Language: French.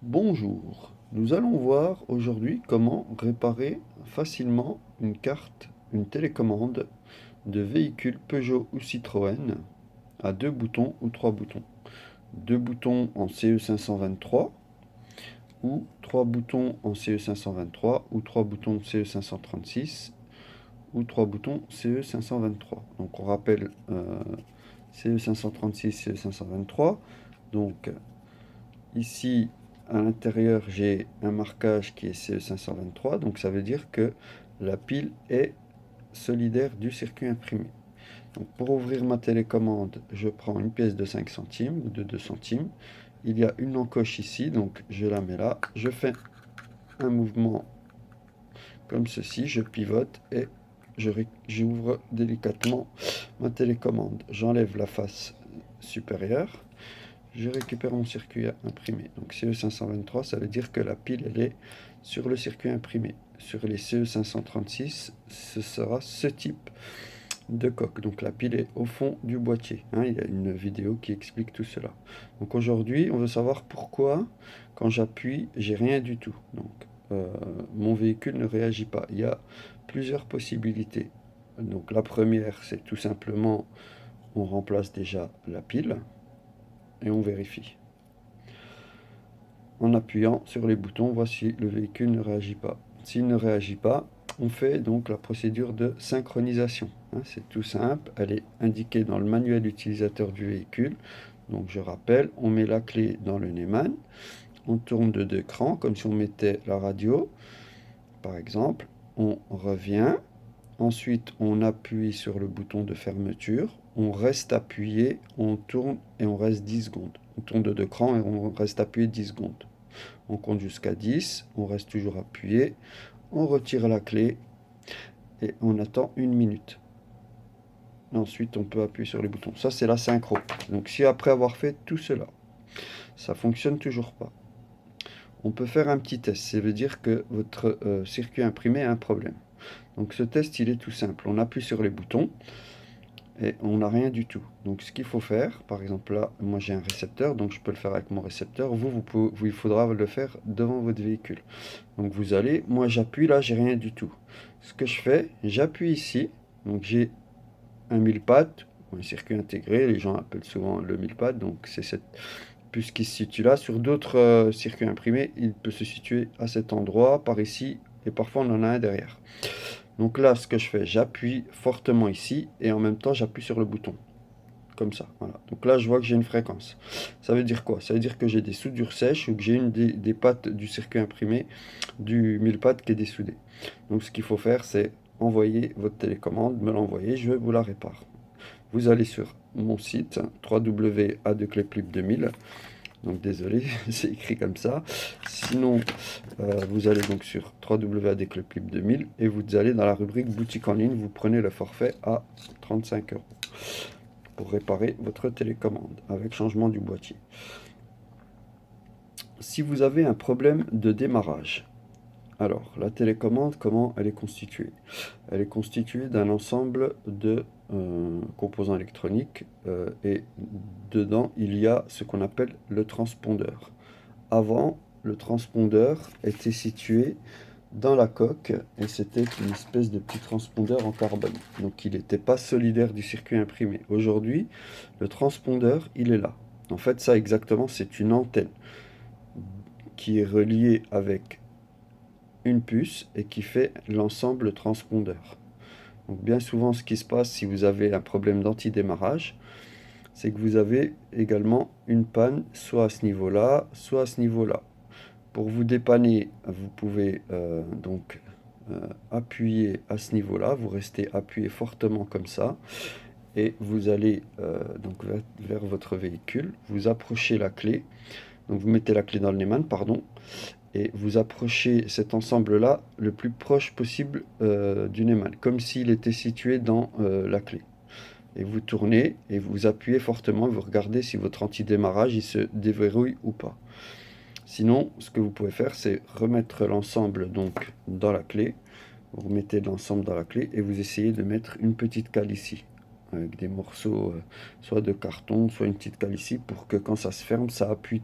Bonjour, nous allons voir aujourd'hui comment réparer facilement une télécommande de véhicule Peugeot ou Citroën à deux boutons ou trois boutons. Deux boutons en CE523 ou trois boutons en CE523 ou trois boutons CE536 ou trois boutons CE523. Donc on rappelle CE536, CE523. Donc ici, à l'intérieur, j'ai un marquage qui est CE523, donc ça veut dire que la pile est solidaire du circuit imprimé. Donc pour ouvrir ma télécommande, je prends une pièce de 5 centimes ou de 2 centimes. Il y a une encoche ici, donc je la mets là. Je fais un mouvement comme ceci, je pivote et j'ouvre délicatement ma télécommande. J'enlève la face supérieure. Je récupère mon circuit imprimé. Donc CE523, ça veut dire que la pile, elle est sur le circuit imprimé. Sur les CE536, ce sera ce type de coque. Donc la pile est au fond du boîtier. Il y a une vidéo qui explique tout cela. Donc aujourd'hui, on veut savoir pourquoi, quand j'appuie, j'ai rien du tout. Donc mon véhicule ne réagit pas. Il y a plusieurs possibilités. Donc la première, c'est tout simplement, on remplace déjà la pile et on vérifie. En appuyant sur les boutons, voici le véhicule ne réagit pas. S'il ne réagit pas, on fait donc la procédure de synchronisation. C'est tout simple, elle est indiquée dans le manuel utilisateur du véhicule. Donc je rappelle, on met la clé dans le Neumann, on tourne de deux crans comme si on mettait la radio, par exemple. On revient, ensuite on appuie sur le bouton de fermeture, on reste appuyé, on tourne et on reste 10 secondes. On tourne de deux crans et on reste appuyé 10 secondes. On compte jusqu'à 10, on reste toujours appuyé, on retire la clé et on attend une minute. Ensuite, on peut appuyer sur les boutons. Ça, c'est la synchro. Donc, si après avoir fait tout cela, ça fonctionne toujours pas, on peut faire un petit test. Ça veut dire que votre circuit imprimé a un problème. Donc, ce test, il est tout simple. On appuie sur les boutons et on n'a rien du tout. Donc ce qu'il faut faire, par exemple là, moi j'ai un récepteur, donc je peux le faire avec mon récepteur. Il faudra le faire devant votre véhicule. Donc vous allez, moi j'appuie là, j'ai rien du tout. Ce que je fais, j'appuie ici, donc j'ai un mille-pattes, un circuit intégré, les gens appellent souvent le mille-pattes, donc c'est cette puce qui se situe là. Sur d'autres circuits imprimés, il peut se situer à cet endroit, par ici, et parfois on en a un derrière. Donc là, ce que je fais, j'appuie fortement ici et en même temps, j'appuie sur le bouton. Comme ça, voilà. Donc là, je vois que j'ai une fréquence. Ça veut dire quoi? Ça veut dire que j'ai des soudures sèches ou que j'ai une des pattes du circuit imprimé du mille-pattes qui est dessoudée. Donc ce qu'il faut faire, c'est envoyer votre télécommande, me l'envoyer, je vous la répare. Vous allez sur mon site www.adecleplup2000. Donc désolé, c'est écrit comme ça. Sinon, vous allez donc sur www.adecleplup2000 et vous allez dans la rubrique boutique en ligne, vous prenez le forfait à 35 € pour réparer votre télécommande avec changement du boîtier. Si vous avez un problème de démarrage, alors la télécommande, comment elle est constituée? Elle est constituée d'un ensemble de composants électroniques et dedans il y a ce qu'on appelle le transpondeur. Avant, le transpondeur était situé dans la coque et c'était une espèce de petit transpondeur en carbone. Donc il n'était pas solidaire du circuit imprimé. Aujourd'hui, le transpondeur, il est là. En fait, ça exactement, c'est une antenne qui est reliée avec une puce et qui fait l'ensemble transpondeur. Donc bien souvent, ce qui se passe si vous avez un problème d'antidémarrage, c'est que vous avez également une panne soit à ce niveau-là, soit à ce niveau-là. Pour vous dépanner, vous pouvez donc appuyer à ce niveau-là, vous restez appuyé fortement comme ça, et vous allez donc vers votre véhicule, vous approchez la clé, donc vous mettez la clé dans le Neumann, pardon, et vous approchez cet ensemble-là le plus proche possible du Neumann, comme s'il était situé dans la clé. Et vous tournez et vous appuyez fortement, vous regardez si votre antidémarrage il se déverrouille ou pas. Sinon, ce que vous pouvez faire, c'est remettre l'ensemble donc dans la clé. Vous remettez l'ensemble dans la clé et vous essayez de mettre une petite cale ici, avec des morceaux soit de carton, soit une petite cale ici, pour que quand ça se ferme, ça appuie